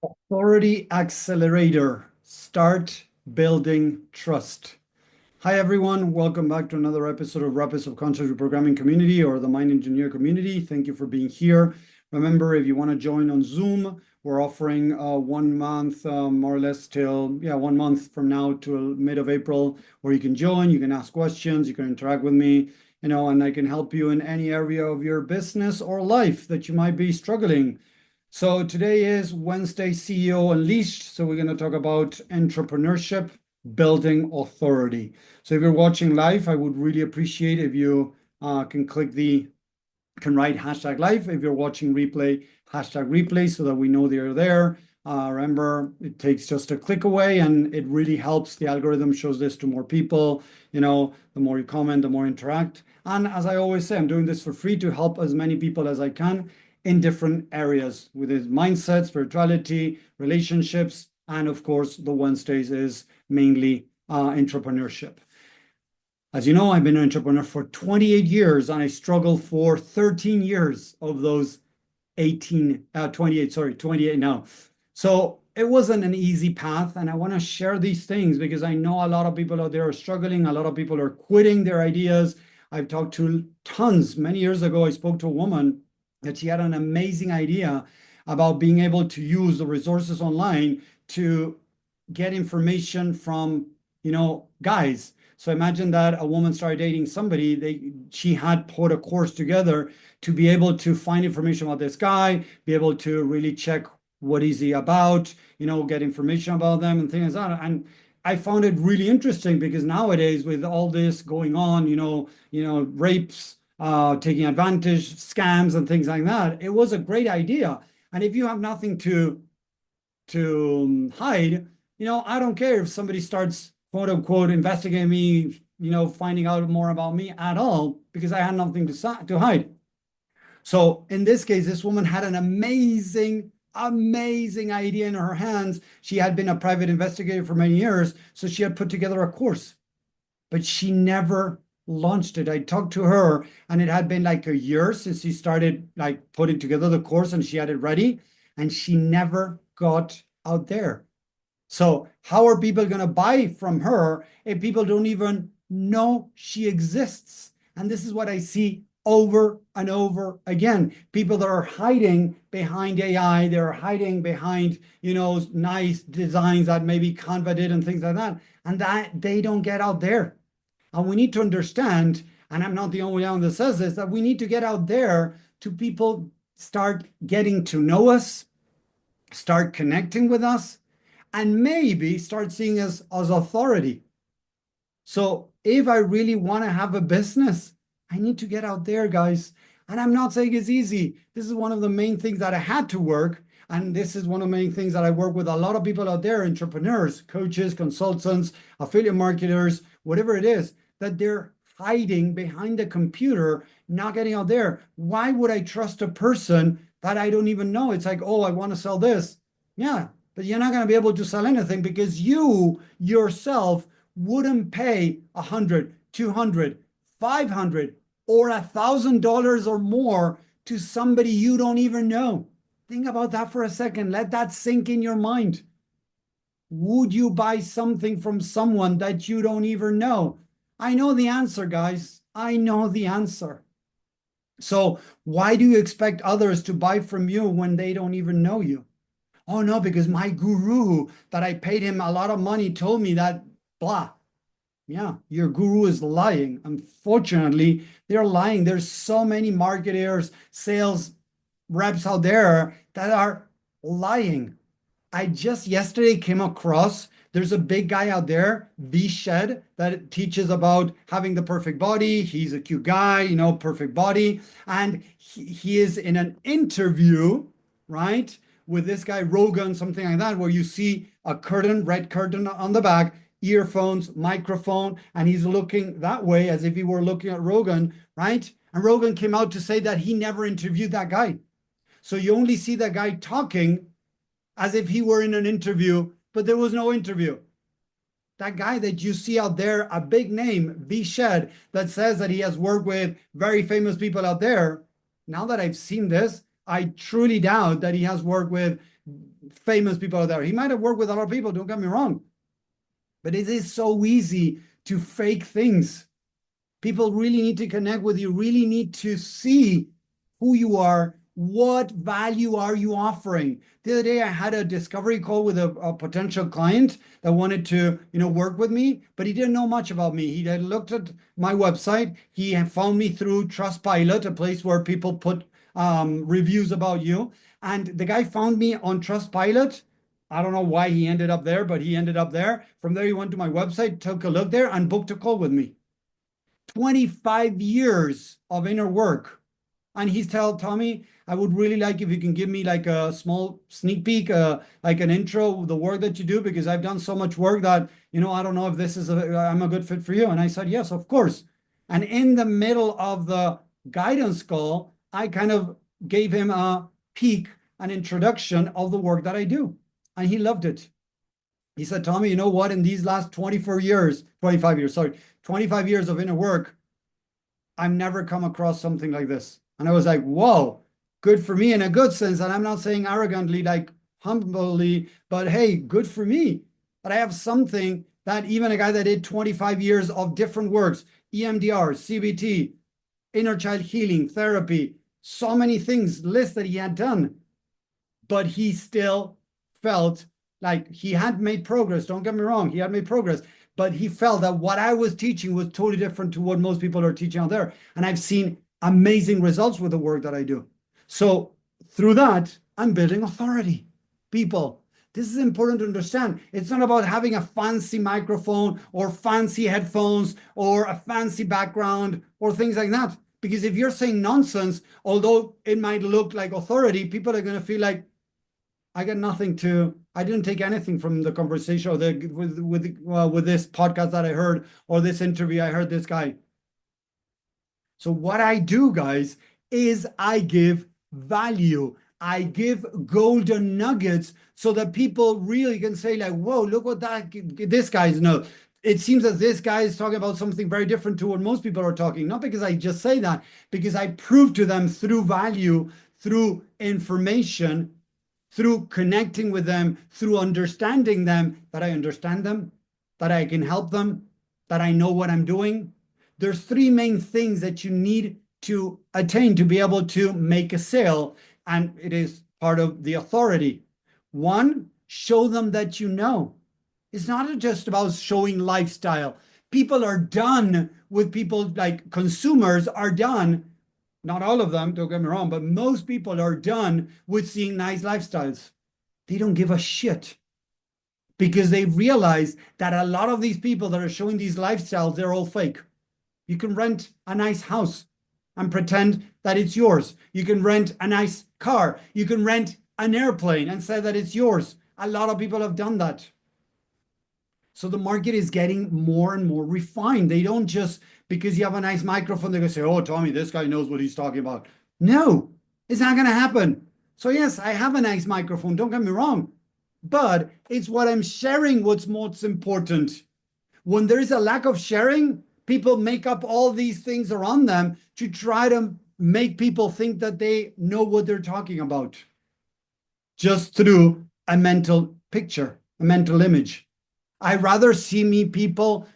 Authority Accelerator. Start building trust. Hi, everyone. Welcome back to another episode of Rapid Subconscious Reprogramming Community or the Mind Engineer Community. Thank you for being here. Remember, if you want to join on Zoom, we're offering 1 month, more or less till 1 month from now to mid of April, where you can join, you can ask questions, you can interact with me, and I can help you in any area of your business or life that you might be struggling. So today is Wednesday CEO Unleashed. So we're going to talk about entrepreneurship, building authority. So if you're watching live, I would really appreciate if you can write hashtag live. If you're watching replay, hashtag replay so that we know they're there. Remember, it takes just a click away and it really helps. The algorithm shows this to more people. The more you comment, the more interact. And as I always say, I'm doing this for free to help as many people as I can in different areas with his mindset, spirituality, relationships, and of course, the Wednesdays is mainly entrepreneurship. As you know, I've been an entrepreneur for 28 years and I struggled for 13 years of those 28 now. So it wasn't an easy path. And I want to share these things because I know a lot of people out there are struggling. A lot of people are quitting their ideas. I've talked to tons. Many years ago, I spoke to a woman that she had an amazing idea about being able to use the resources online to get information from, guys. So imagine that a woman started dating somebody, she had put a course together to be able to find information about this guy, be able to really check what is he about, get information about them and things like that. And I found it really interesting because nowadays with all this going on, rapes, taking advantage, scams, and things like that. It was a great idea. And if you have nothing to hide, I don't care if somebody starts quote unquote investigating me, finding out more about me at all because I had nothing to hide. So in this case, this woman had an amazing idea in her hands. She had been a private investigator for many years, so she had put together a course, but she never launched it. I talked to her and it had been like a year since she started like putting together the course and she had it ready and she never got out there. So how are people going to buy from her if people don't even know she exists? And this is what I see over and over again. People that are hiding behind AI, they're hiding behind, nice designs that maybe Canva did and things like that. And that they don't get out there. And we need to understand, and I'm not the only one that says this, that we need to get out there to people start getting to know us, start connecting with us, and maybe start seeing us as authority. So if I really want to have a business, I need to get out there, guys. And I'm not saying it's easy. This is one of the main things that I had to work. And this is one of the main things that I work with a lot of people out there, entrepreneurs, coaches, consultants, affiliate marketers, whatever it is, that they're hiding behind the computer, not getting out there. Why would I trust a person that I don't even know? It's like, oh, I want to sell this. Yeah, but you're not going to be able to sell anything because you yourself wouldn't pay 100, 200, 500, or $1,000 or more to somebody you don't even know. Think about that for a second. Let that sink in your mind. Would you buy something from someone that you don't even know? I know the answer, guys. I know the answer. So why do you expect others to buy from you when they don't even know you? Oh, no, because my guru that I paid him a lot of money told me that, blah. Yeah, your guru is lying. Unfortunately, they're lying. There's so many marketers, sales reps out there that are lying. I just yesterday came across, there's a big guy out there, V Shed, that teaches about having the perfect body. He's a cute guy, perfect body. And he is in an interview, right, with this guy, Rogan, something like that, where you see a curtain, red curtain on the back, earphones, microphone, and he's looking that way as if he were looking at Rogan, right? And Rogan came out to say that he never interviewed that guy. So you only see that guy talking as if he were in an interview, but there was no interview. That guy that you see out there, a big name, V Shed, that says that he has worked with very famous people out there. Now that I've seen this, I truly doubt that he has worked with famous people out there. He might have worked with a lot of people, don't get me wrong. But it is so easy to fake things. People really need to connect with you, really need to see who you are. What value are you offering? The other day, I had a discovery call with a potential client that wanted to, work with me, but he didn't know much about me. He had looked at my website. He had found me through Trustpilot, a place where people put reviews about you. And the guy found me on Trustpilot. I don't know why he ended up there, but he ended up there. From there, he went to my website, took a look there, and booked a call with me. 25 years of inner work. And he's telling Tommy, I would really like if you can give me like a small sneak peek, like an intro of the work that you do, because I've done so much work that, I don't know if I'm a good fit for you. And I said, yes, of course. And in the middle of the guidance call, I kind of gave him a peek, an introduction of the work that I do. And he loved it. He said, Tommy, you know what? In these last 25 years of inner work, I've never come across something like this. And I was like, whoa, good for me in a good sense. And I'm not saying arrogantly, like humbly, but hey, good for me. But I have something that even a guy that did 25 years of different works, EMDR, CBT, inner child healing, therapy, so many things, lists that he had done, but he still felt like he had made progress. Don't get me wrong, he had made progress, but he felt that what I was teaching was totally different to what most people are teaching out there. And I've seen amazing results with the work that I do. So through that, I'm building authority. People, this is important to understand. It's not about having a fancy microphone or fancy headphones or a fancy background or things like that. Because if you're saying nonsense, although it might look like authority, people are going to feel like, I didn't take anything from the conversation or with this podcast that I heard or this interview. I heard this guy. So what I do, guys, is I give value. I give golden nuggets so that people really can say like, whoa, look what this guy's knows. It seems that this guy is talking about something very different to what most people are talking. Not because I just say that, because I prove to them through value, through information, through connecting with them, through understanding them, that I understand them, that I can help them, that I know what I'm doing. There's three main things that you need to attain to be able to make a sale, and it is part of the authority. One, show them that you know. It's not just about showing lifestyle. People are done with people, like consumers are done. Not all of them, don't get me wrong, but most people are done with seeing nice lifestyles. They don't give a shit because they realize that a lot of these people that are showing these lifestyles, they're all fake. You can rent a nice house and pretend that it's yours. You can rent a nice car. You can rent an airplane and say that it's yours. A lot of people have done that. So the market is getting more and more refined. They don't just, because you have a nice microphone, they're going to say, oh, Tommy, this guy knows what he's talking about. No, it's not going to happen. So yes, I have a nice microphone. Don't get me wrong. But it's what I'm sharing what's most important. When there is a lack of sharing, people make up all these things around them to try to make people think that they know what they're talking about. Just through a mental picture, a mental image. I rather see me people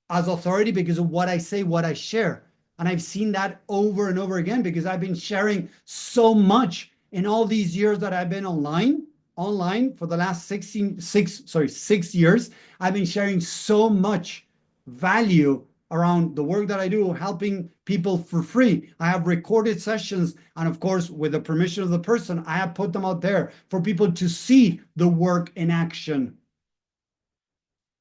as authority because of what I say, what I share. And I've seen that over and over again because I've been sharing so much in all these years that I've been online for the last 6 years. I've been sharing so much value around the work that I do, helping people for free. I have recorded sessions, and of course, with the permission of the person, I have put them out there for people to see the work in action.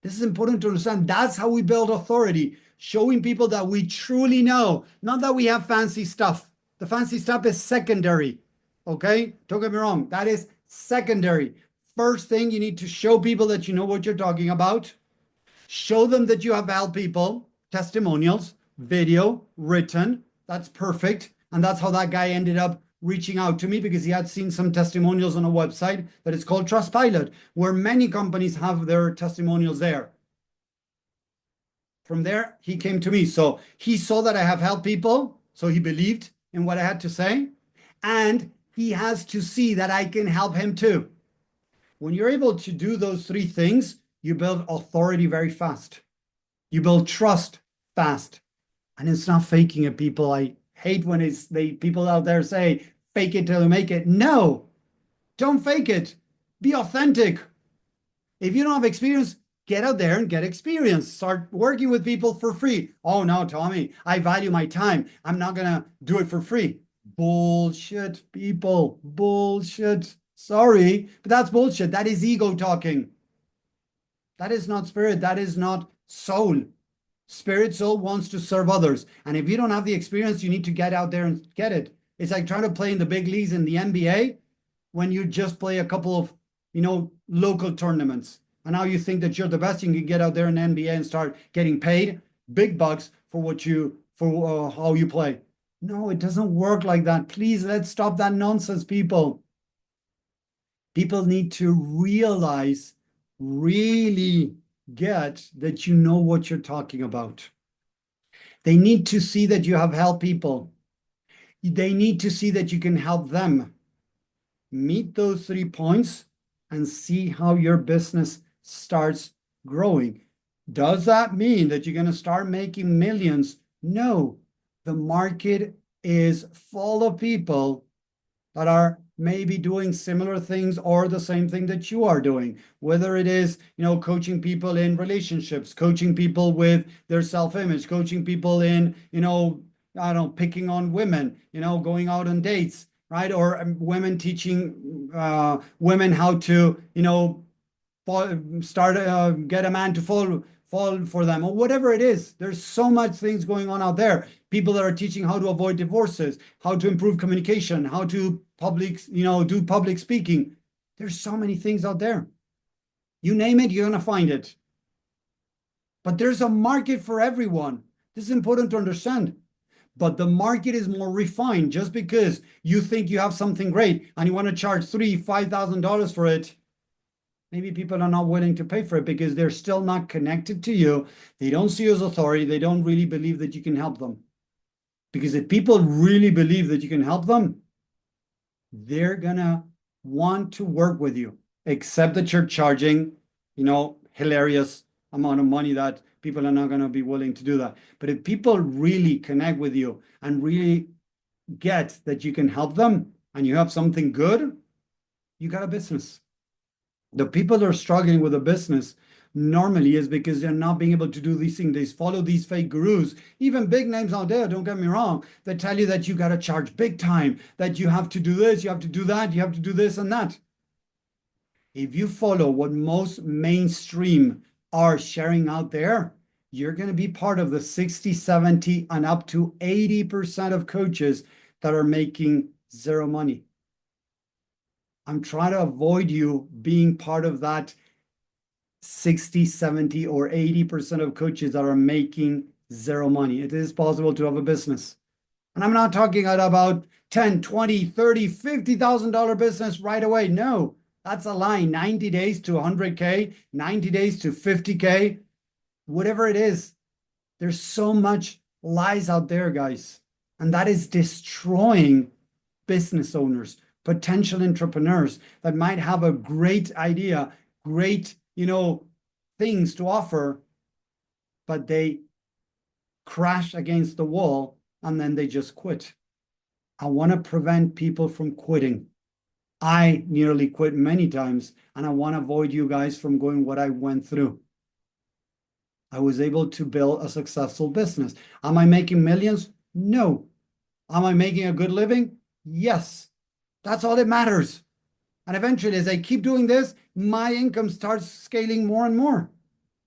This is important to understand. That's how we build authority, showing people that we truly know, not that we have fancy stuff. The fancy stuff is secondary, okay? Don't get me wrong, that is secondary. First thing, you need to show people that you know what you're talking about. Show them that you have helped people, testimonials, video, written. That's perfect. And that's how that guy ended up reaching out to me, because he had seen some testimonials on a website that is called Trustpilot, where many companies have their testimonials there. From there, he came to me. So he saw that I have helped people. So he believed in what I had to say. And he has to see that I can help him too. When you're able to do those three things, you build authority very fast. You build trust fast. And it's not faking it, people. I hate when people out there say, fake it till you make it. No, don't fake it. Be authentic. If you don't have experience, get out there and get experience. Start working with people for free. Oh no, Tommy, I value my time. I'm not going to do it for free. Bullshit, people. Bullshit. Sorry, but that's bullshit. That is ego talking. That is not spirit. That is not soul. Spirit soul wants to serve others. And if you don't have the experience, you need to get out there and get it. It's like trying to play in the big leagues in the NBA when you just play a couple of, local tournaments. And now you think that you're the best, you can get out there in the NBA and start getting paid big bucks for how you play. No, it doesn't work like that. Please, let's stop that nonsense, people. People need to realize, really get that you know what you're talking about. They need to see that you have helped people. They need to see that you can help them. Meet those 3 points and see how your business starts growing. Does that mean that you're going to start making millions? No. The market is full of people that are maybe doing similar things or the same thing that you are doing, whether it is, coaching people in relationships, coaching people with their self-image, coaching people in, I don't know, picking on women, going out on dates, right? Or women teaching women how to, get a man to fall for them, or whatever it is. There's so much things going on out there. People that are teaching how to avoid divorces, how to improve communication, how to do public speaking. There's so many things out there. You name it, you're going to find it. But there's a market for everyone. This is important to understand. But the market is more refined. Just because you think you have something great and you want to charge $3,000, $5,000 for it, maybe people are not willing to pay for it because they're still not connected to you. They don't see you as authority. They don't really believe that you can help them. Because if people really believe that you can help them, they're going to want to work with you, except that you're charging, hilarious amount of money that people are not going to be willing to do that. But if people really connect with you and really get that you can help them and you have something good, you got a business. The people that are struggling with a business normally is because they're not being able to do these things. They follow these fake gurus, even big names out there, don't get me wrong, that tell you that you got to charge big time, that you have to do this, you have to do that, you have to do this and that. If you follow what most mainstream are sharing out there, you're going to be part of the 60, 70, and up to 80% of coaches that are making zero money. I'm trying to avoid you being part of that 60, 70, or 80% of coaches that are making zero money. It is possible to have a business. And I'm not talking about 10, 20, 30, $50,000 business right away. No, that's a lie. 90 days to 100K, 90 days to 50K, whatever it is. There's so much lies out there, guys. And that is destroying business owners, potential entrepreneurs that might have a great idea, great, things to offer, but they crash against the wall and then they just quit. I want to prevent people from quitting. I nearly quit many times, and I want to avoid you guys from going what I went through. I was able to build a successful business. Am I making millions? No. Am I making a good living? Yes. That's all that matters. And eventually, as I keep doing this, my income starts scaling more and more.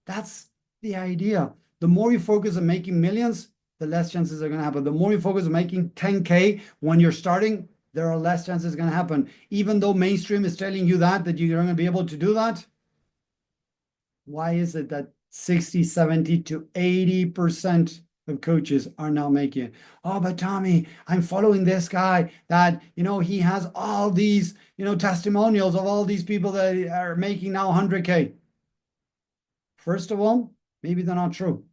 That's the idea. The more you focus on making millions, the less chances are going to happen. The more you focus on making 10K when you're starting, there are less chances going to happen. Even though mainstream is telling you that you're going to be able to do that, why is it that 60, 70 to 80% of coaches are not making it? Oh, but Tommy, I'm following this guy that, he has all these, testimonials of all these people that are making now 100K. First of all, maybe they're not true.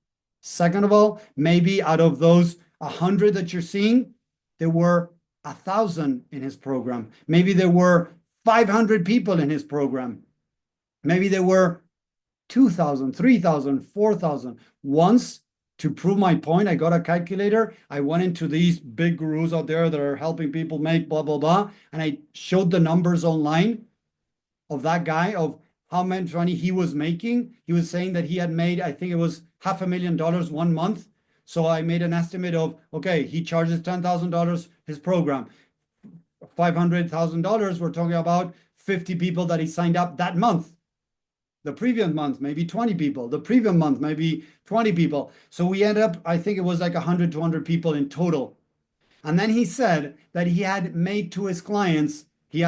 Second of all, maybe out of those 100 that you're seeing, there were 1,000 in his program. Maybe there were 500 people in his program. Maybe they were 2,000, 3,000, 4,000. Once, to prove my point, I got a calculator. I went into these big gurus out there that are helping people make blah, blah, blah. And I showed the numbers online of that guy, of how much money he was making. He was saying that he had made, I think it was $500,000 one month. So I made an estimate of, okay, he charges $10,000 his program. $500,000, we're talking about 50 people that he signed up that month. The previous month, maybe 20 people. The previous month, maybe 20 people. So we end up, I think it was like 100, 200 people in total. And then he said that he had made to his clients, he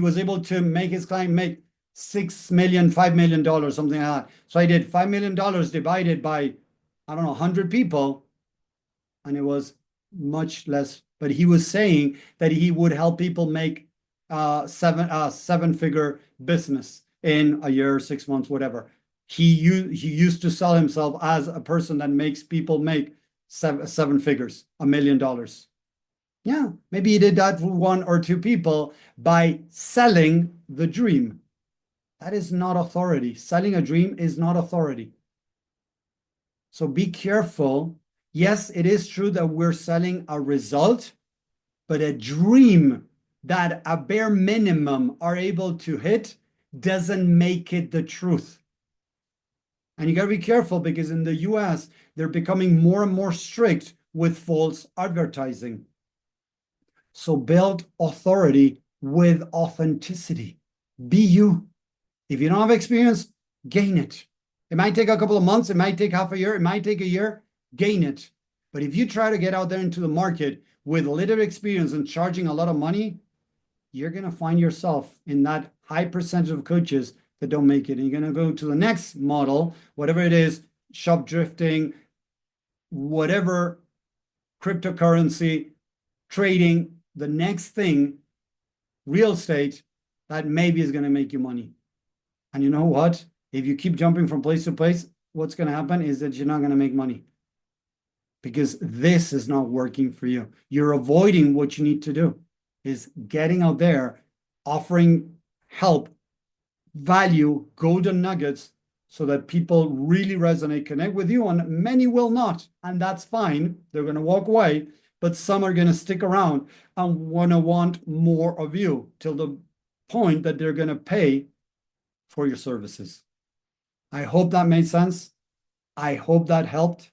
was able to make his client make 6 million, $5 million, something like that. So I did $5 million divided by, I don't know, 100 people, and it was much less. But he was saying that he would help people make seven-figure business in a year, 6 months, whatever. He used to sell himself as a person that makes people make seven figures, $1 million. Yeah, maybe he did that for one or two people by selling the dream. That is not authority. Selling a dream is not authority. So be careful. Yes, it is true that we're selling a result, but a dream that a bare minimum are able to hit doesn't make it the truth. And you got to be careful, because in the US, they're becoming more and more strict with false advertising. So build authority with authenticity. Be you. If you don't have experience, gain it. It might take a couple of months. It might take half a year. It might take a year. Gain it. But if you try to get out there into the market with little experience and charging a lot of money, you're going to find yourself in that high percentage of coaches that don't make it. And you're going to go to the next model, whatever it is, shop drifting, whatever, cryptocurrency, trading, the next thing, real estate, that maybe is going to make you money. And you know what? If you keep jumping from place to place, what's going to happen is that you're not going to make money, because this is not working for you. You're avoiding what you need to do, is getting out there, offering help, value, golden nuggets, so that people really resonate, connect with you. And many will not, and that's fine. They're going to walk away, but some are going to stick around and want more of you, till the point that they're going to pay for your services. I hope that made sense. I hope that helped.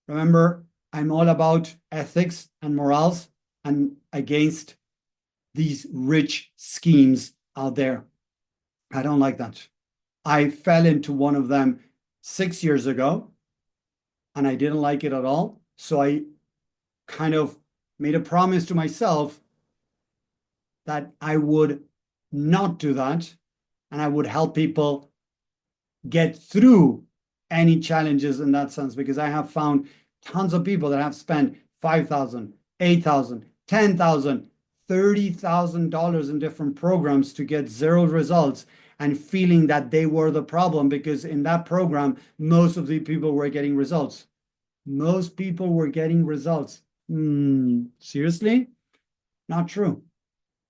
Remember, I'm all about ethics and morals, and against these rich schemes out there. I don't like that. I fell into one of them 6 years ago, and I didn't like it at all. So I kind of made a promise to myself that I would not do that, and I would help people get through any challenges in that sense, because I have found tons of people that have spent $5,000, $8,000, $10,000, $30,000 in different programs to get zero results, and feeling that they were the problem, because in that program, most of the people were getting results. Most people were getting results. Seriously? Not true.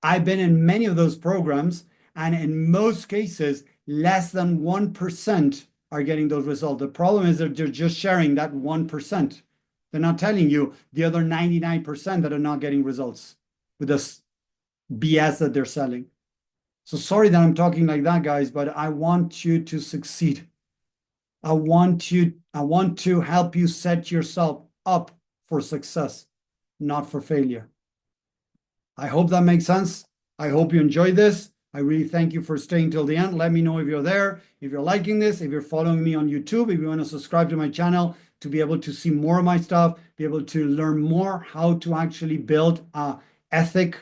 I've been in many of those programs, and in most cases, less than 1% are getting those results. The problem is that they're just sharing that 1%. They're not telling you the other 99% that are not getting results with this BS that they're selling. So sorry that I'm talking like that, guys, but I want you to succeed. I want to help you set yourself up for success, not for failure. I hope that makes sense. I hope you enjoyed this. I really thank you for staying till the end. Let me know if you're there, if you're liking this, if you're following me on YouTube, if you want to subscribe to my channel to be able to see more of my stuff, be able to learn more how to actually build a ethic,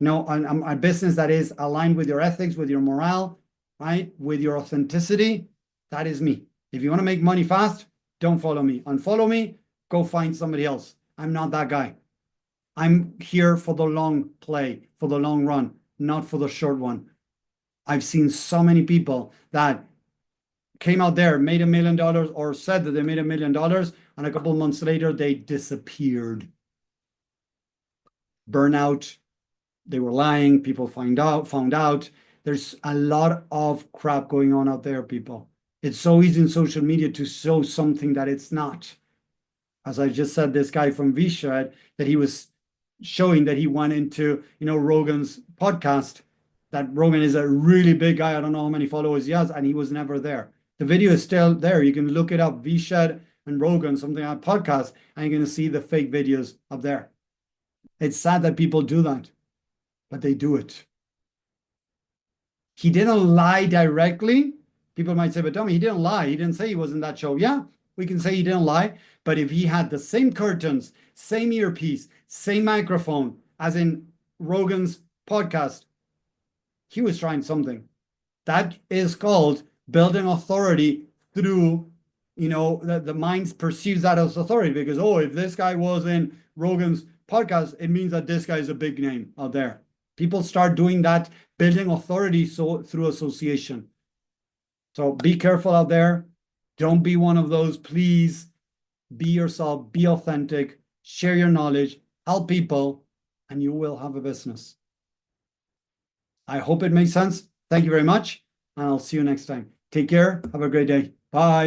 a business that is aligned with your ethics, with your morale, right? With your authenticity. That is me. If you want to make money fast, don't follow me. Unfollow me, go find somebody else. I'm not that guy. I'm here for the long play, for the long run, not for the short one. I've seen so many people that came out there, made $1 million, or said that they made $1 million, and a couple of months later, they disappeared. Burnout. They were lying. People found out. There's a lot of crap going on out there, people. It's so easy in social media to show something that it's not. As I just said, this guy from Vshred, that he was showing that he went into, Rogan's podcast, that Rogan is a really big guy. I don't know how many followers he has, and he was never there. The video is still there. You can look it up, Vshred and Rogan, something on podcast, and you're going to see the fake videos up there. It's sad that people do that, but they do it. He didn't lie directly. People might say, but Tommy, he didn't lie. He didn't say he was in that show. Yeah, we can say he didn't lie. But if he had the same curtains, same earpiece, same microphone as in Rogan's podcast, he was trying something. That is called building authority through, the mind perceives that as authority because, oh, if this guy was in Rogan's podcast, it means that this guy is a big name out there. People start doing that, building authority through association. So be careful out there. Don't be one of those. Please be yourself, be authentic, share your knowledge, help people, and you will have a business. I hope it makes sense. Thank you very much, and I'll see you next time. Take care. Have a great day. Bye.